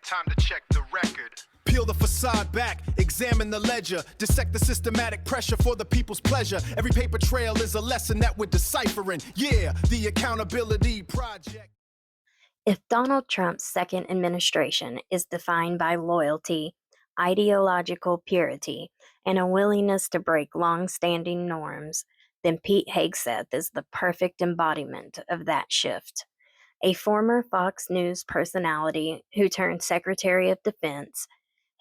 time to check the record. Peel the facade back, examine the ledger, dissect the systematic pressure for the people's pleasure. Every paper trail is a lesson that we're deciphering. Yeah, the accountability project. If Donald Trump's second administration is defined by loyalty, ideological purity, and a willingness to break long-standing norms, then Pete Hegseth is the perfect embodiment of that shift. A former Fox News personality who turned Secretary of Defense,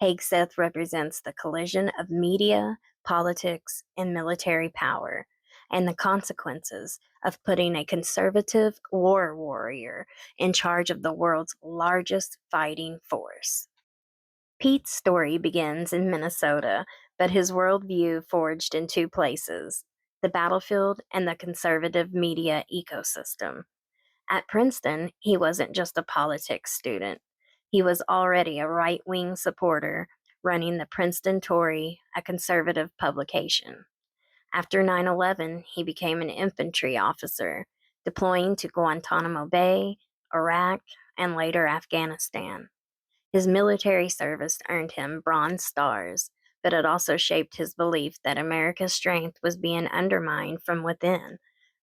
Hegseth represents the collision of media, politics, and military power, and the consequences of putting a conservative war warrior in charge of the world's largest fighting force. Pete's story begins in Minnesota, but his worldview forged in two places: the battlefield and the conservative media ecosystem. At Princeton, he wasn't just a politics student. He was already a right-wing supporter, running the Princeton Tory, a conservative publication. After 9/11, he became an infantry officer, deploying to Guantanamo Bay, Iraq, and later Afghanistan. His military service earned him Bronze Stars, but it also shaped his belief that America's strength was being undermined from within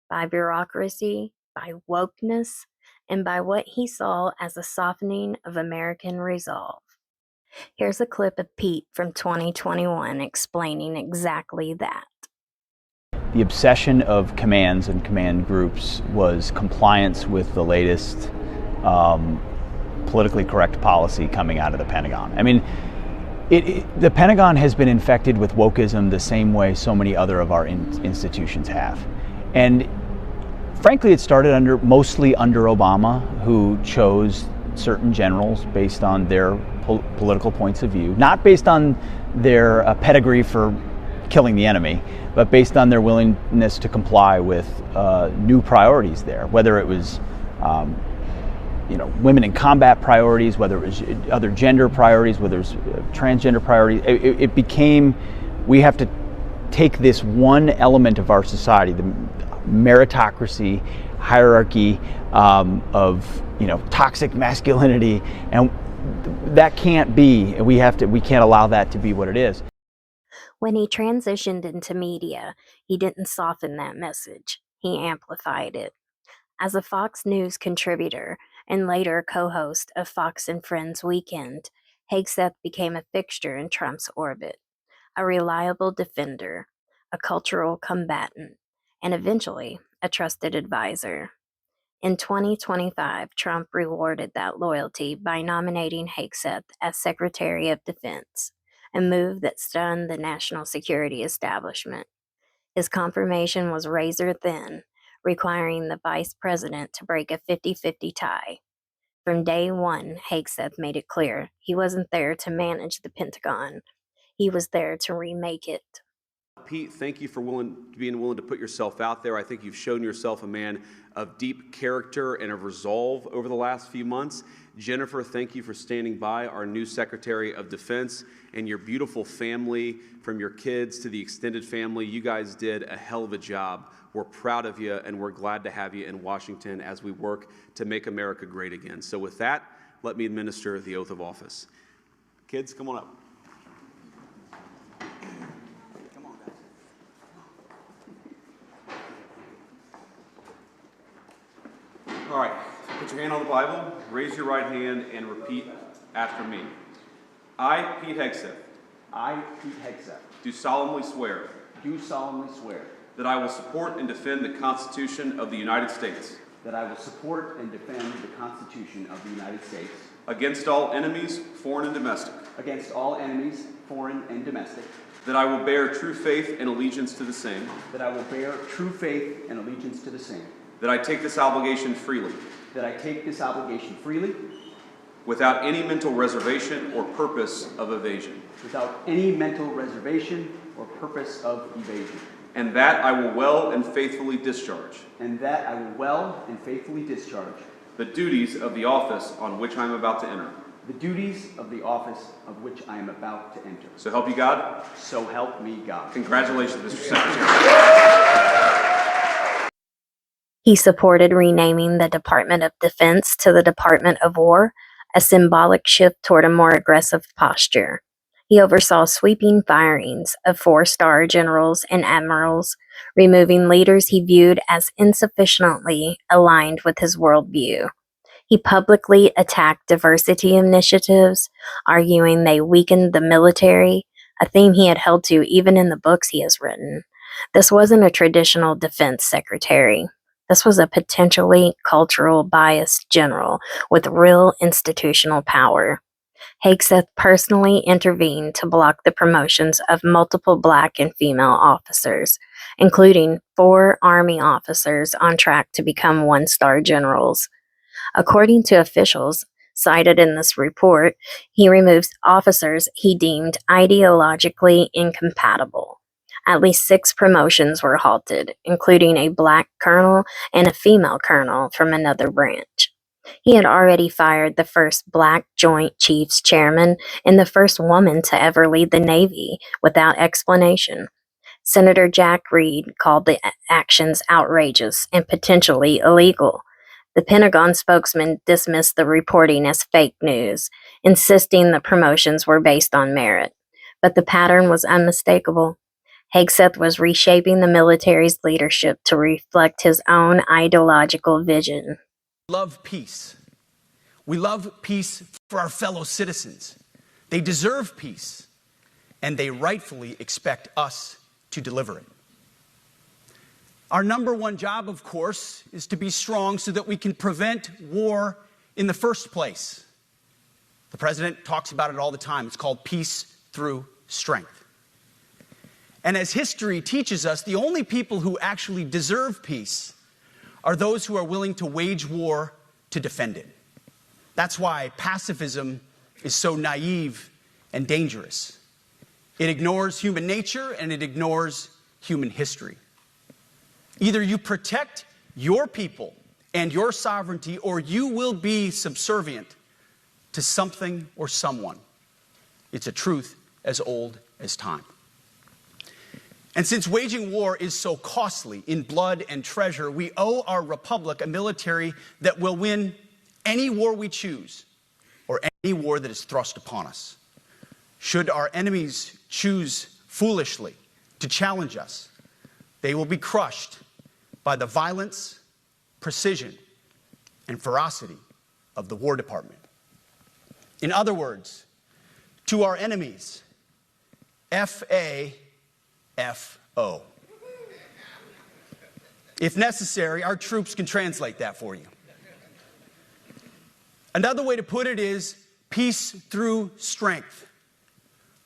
by bureaucracy, by wokeness, and by what he saw as a softening of American resolve. Here's a clip of Pete from 2021 explaining exactly that. The obsession of commands and command groups was compliance with the latest politically correct policy coming out of the Pentagon. I mean, the Pentagon has been infected with wokeism the same way so many other of our institutions have. And frankly, it started mostly under Obama, who chose certain generals based on their political points of view, not based on their pedigree for killing the enemy, but based on their willingness to comply with new priorities there, whether it was women in combat priorities, whether it was other gender priorities, whether it was transgender priorities. It became, we have to take this one element of our society, the meritocracy, hierarchy of toxic masculinity, and that can't be. We can't allow that to be what it is. When he transitioned into media, he didn't soften that message. He amplified it. As a Fox News contributor and later co-host of Fox and Friends Weekend, Hegseth became a fixture in Trump's orbit, a reliable defender, a cultural combatant, and eventually a trusted advisor. In 2025, Trump rewarded that loyalty by nominating Hegseth as Secretary of Defense, a move that stunned the national security establishment. His confirmation was razor thin, requiring the vice president to break a 50-50 tie. From day one, Hegseth made it clear he wasn't there to manage the Pentagon. He was there to remake it. Pete, thank you for being willing to put yourself out there. I think you've shown yourself a man of deep character and of resolve over the last few months. Jennifer, thank you for standing by, our new Secretary of Defense, and your beautiful family, from your kids to the extended family. You guys did a hell of a job. We're proud of you, and we're glad to have you in Washington as we work to make America great again. So with that, let me administer the oath of office. Kids, come on up. All right, put your hand on the Bible, raise your right hand, and repeat after me. I, Pete Hegseth. I, Pete Hegseth. Do solemnly swear. Do solemnly swear. That I will support and defend the Constitution of the United States. That I will support and defend the Constitution of the United States. Against all enemies, foreign and domestic. Against all enemies, foreign and domestic. That I will bear true faith and allegiance to the same. That I will bear true faith and allegiance to the same. That I take this obligation freely. That I take this obligation freely. Without any mental reservation or purpose of evasion. Without any mental reservation or purpose of evasion. And that I will well and faithfully discharge. And that I will well and faithfully discharge. The duties of the office on which I am about to enter. The duties of the office of which I am about to enter. So help you God? So help me God. Congratulations, Mr. Secretary. He supported renaming the Department of Defense to the Department of War, a symbolic shift toward a more aggressive posture. He oversaw sweeping firings of 4-star generals and admirals, removing leaders he viewed as insufficiently aligned with his worldview. He publicly attacked diversity initiatives, arguing they weakened the military, a theme he had held to even in the books he has written. This wasn't a traditional defense secretary. This was a potentially cultural biased general with real institutional power. Hegseth personally intervened to block the promotions of multiple black and female officers, including 4 Army officers on track to become 1-star generals. According to officials cited in this report, he removes officers he deemed ideologically incompatible. At least 6 promotions were halted, including a black colonel and a female colonel from another branch. He had already fired the first black Joint Chiefs chairman and the first woman to ever lead the Navy without explanation. Senator Jack Reed called the actions outrageous and potentially illegal. The Pentagon spokesman dismissed the reporting as fake news, insisting the promotions were based on merit. But the pattern was unmistakable. Hegseth was reshaping the military's leadership to reflect his own ideological vision. Love peace. We love peace for our fellow citizens. They deserve peace, and they rightfully expect us to deliver it. Our number one job, of course, is to be strong so that we can prevent war in the first place. The president talks about it all the time. It's called peace through strength. And as history teaches us, the only people who actually deserve peace are those who are willing to wage war to defend it. That's why pacifism is so naive and dangerous. It ignores human nature and it ignores human history. Either you protect your people and your sovereignty, or you will be subservient to something or someone. It's a truth as old as time. And since waging war is so costly in blood and treasure, we owe our republic a military that will win any war we choose or any war that is thrust upon us. Should our enemies choose foolishly to challenge us, they will be crushed by the violence, precision, and ferocity of the War Department. In other words, to our enemies, F-A-F-O. If necessary, our troops can translate that for you. Another way to put it is peace through strength,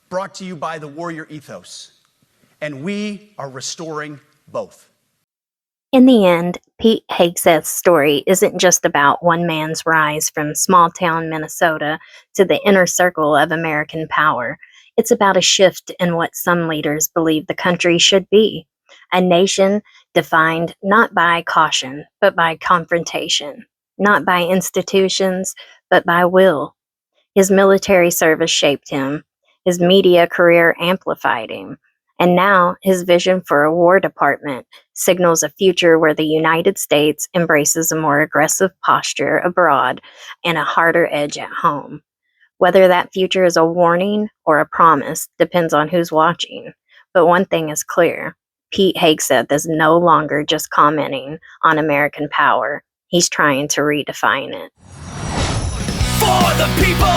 brought to you by the warrior ethos. And we are restoring both. In the end, Pete Hegseth's story isn't just about one man's rise from small-town Minnesota to the inner circle of American power. It's about a shift in what some leaders believe the country should be. A nation defined not by caution, but by confrontation. Not by institutions, but by will. His military service shaped him. His media career amplified him. And now his vision for a War Department signals a future where the United States embraces a more aggressive posture abroad and a harder edge at home. Whether that future is a warning or a promise depends on who's watching. But one thing is clear. Pete Hegseth is no longer just commenting on American power. He's trying to redefine it. For the people!